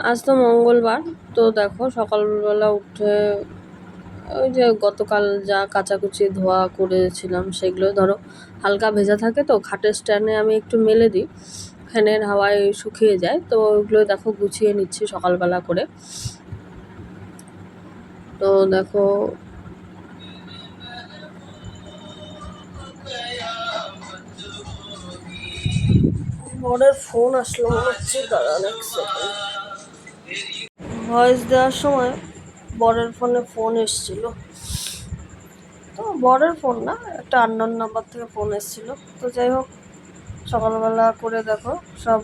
আজ তো মঙ্গলবার। তো দেখো সকালবেলা উঠে ওই যে গতকাল যা কাচাকুচি ধোয়া করেছিলাম সেগুলো ধরো হালকা ভেজা থাকে, তো খাটের স্ট্যান্ডে আমি একটু মেলে দিই, ফ্যানের হাওয়ায় শুকিয়ে যায়। তো ওইগুলো দেখো গুছিয়ে নিচ্ছি সকালবেলা করে। তো দেখো বরের ফোন আসলো মনে হচ্ছে, দাঁড়ান এক সেকেন্ড। ভয়েস দেওয়ার সময় বরের ফোনে ফোন এসেছিল, তো বরের ফোন না, একটা আননোন নাম্বার থেকে ফোন এসেছিল। তো যাই হোক, সকালবেলা করে দেখো সব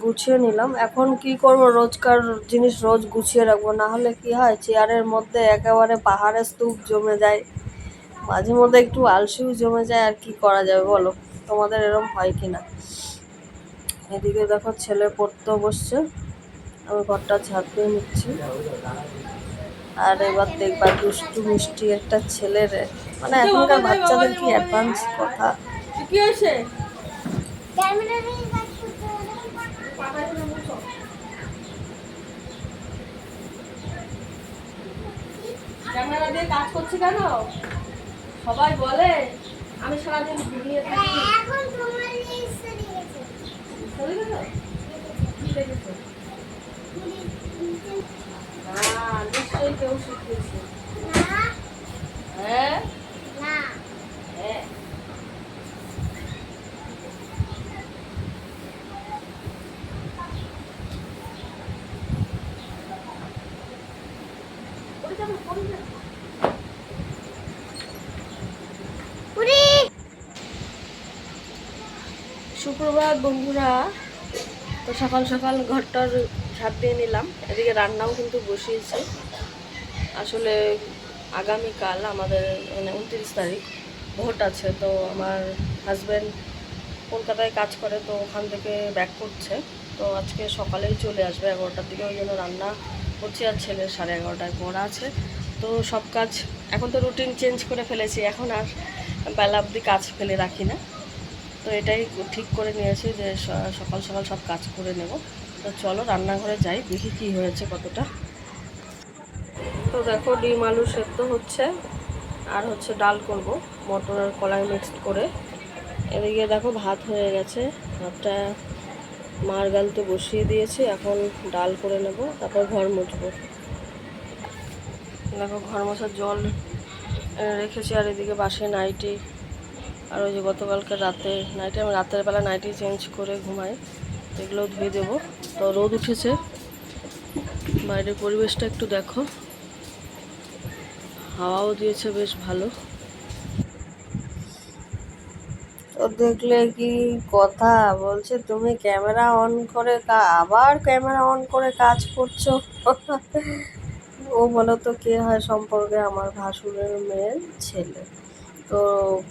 গুছিয়ে নিলাম। এখন কি করব, রোজকার জিনিস রোজ গুছিয়ে রাখবো, না হলে কি হয় চেয়ারের মধ্যে একেবারে পাহাড়ের স্তূপ জমে যায়, মাঝে মধ্যে একটু আলসিও জমে যায়। আর কি করা যাবে বলো, তোমাদের এরকম হয় কি না? এদিকে দেখো ছেলে পড়তে বসছে, আমি ঘরটা ঝাঁপ দিয়ে নিচ্ছি। আর এবার দেখবা দুষ্টু মিষ্টি একটা ছেলের, মানে এখনকার বাচ্চাদের কি অ্যাডভান্স কথা। কি হয়েছে? ক্যামেরা দিয়ে কাজ করছি কেন সবাই বলে? আমি সারাদিন ঘুমিয়ে থাকি। এখন তোমার এসে দিয়েছে। চলে গেল? কি দেখেছো? না, নিশ্চয়ই কেউ শিখিয়েছে। না। হ্যাঁ? না। হ্যাঁ। শুক্রবার বন্ধুরা, তো সকাল সকাল ঘরটার ঝাঁট দিয়ে নিলাম। এদিকে রান্নাও কিন্তু বসিয়েছি। আসলে আগামীকাল আমাদের মানে 29 তারিখ ভোট আছে। তো আমার হাজব্যান্ড কলকাতায় কাজ করে, তো ওখান থেকে ব্যাক করছে। তো আজকে সকালেই চলে আসবে 11টার দিকে, ওই জন্য রান্না করছি। আর ছেলের 11:30টায় পড়া আছে। তো সব কাজ এখন তো রুটিন চেঞ্জ করে ফেলেছি, এখন আর বেলা অবধি কাজ ফেলে রাখি না। তো এটাই ঠিক করে নিয়েছি যে সকাল সকাল সব কাজ করে নেব। তো চলো রান্নাঘরে যাই, দেখি কি হয়েছে কতটা। তো দেখো ডিম আলু সেদ্ধ হচ্ছে, আর হচ্ছে ডাল করব মটর আর কলাই মিক্সড করে। এদিকে দেখো ভাত হয়ে গেছে, ভাতটা মার গালতে বসিয়ে দিয়েছি। এখন ডাল করে নেব, তারপর ঘর মুছবো। দেখো ঘর মোছার জল রেখেছি, আর এদিকে বাসে নাইটি, আর ওই যে গতকালকে রাতে নাইটি, আমি রাতের বেলা নাইটি চেঞ্জ করে ঘুমাই, এগুলোও ধুয়ে দেবো। তো রোদ উঠেছে, বাইরের পরিবেশটা একটু দেখো, হাওয়াও দিয়েছে বেশ ভালো। তো দেখলে কি কথা বলছে, তুমি ক্যামেরা অন করে আবার ক্যামেরা অন করে কাজ করছো। ও বলো তো কে হয় সম্পর্কে? আমার ভাসুরের মেয়ের ছেলে। তো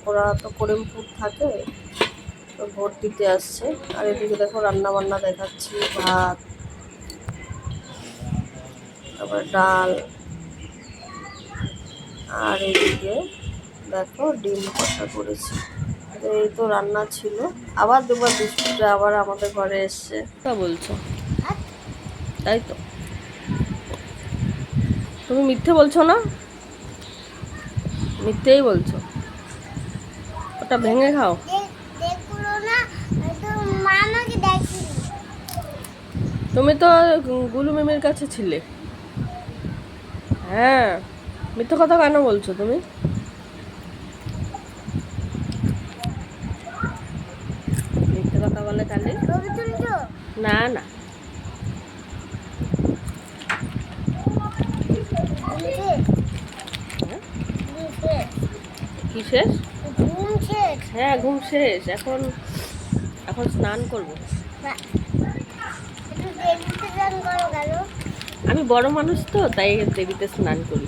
ওরা তো করিমপুর থাকে, তো ভোট দিতে আসছে। আর এদিকে দেখো রান্না বান্না দেখাচ্ছি, ভাত, তারপর ডাল, আর এদিকে দেখো ডিম কষা করেছি। তো এই তো রান্না ছিল। আবার দুবার বিস্কুটটা আবার আমাদের ঘরে এসছে। তা বলছো তাই তো? তুমি মিথ্যে বলছো না? মিথ্যেই বলছো। ওটা ভেঙে খাও। তুমি তো গুলু মিমির কাছে ছিলে। হ্যাঁ, মিথ্যে কথা কেন বলছো তুমি? মিথ্যে কথা বলে তাহলে? না না, কি শেষ? হ্যাঁ ঘুম শেষ। এখন এখন স্নান করবো। আমি বড় মানুষ তো, তাই দেরিতে স্নান করি।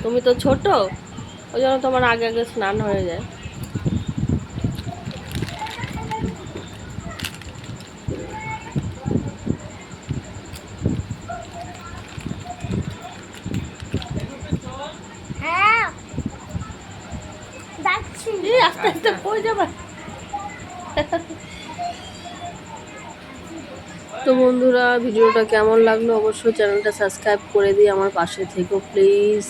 তুমি তো ছোট, ওই জন্য তোমার আগে আগে স্নান হয়ে যায়। আস্তে আস্তে পড়ে যাবে। তো বন্ধুরা, ভিডিওটা কেমন লাগলো অবশ্যই চ্যানেলটা সাবস্ক্রাইব করে দিয়ে আমার পাশে থেকো প্লিজ।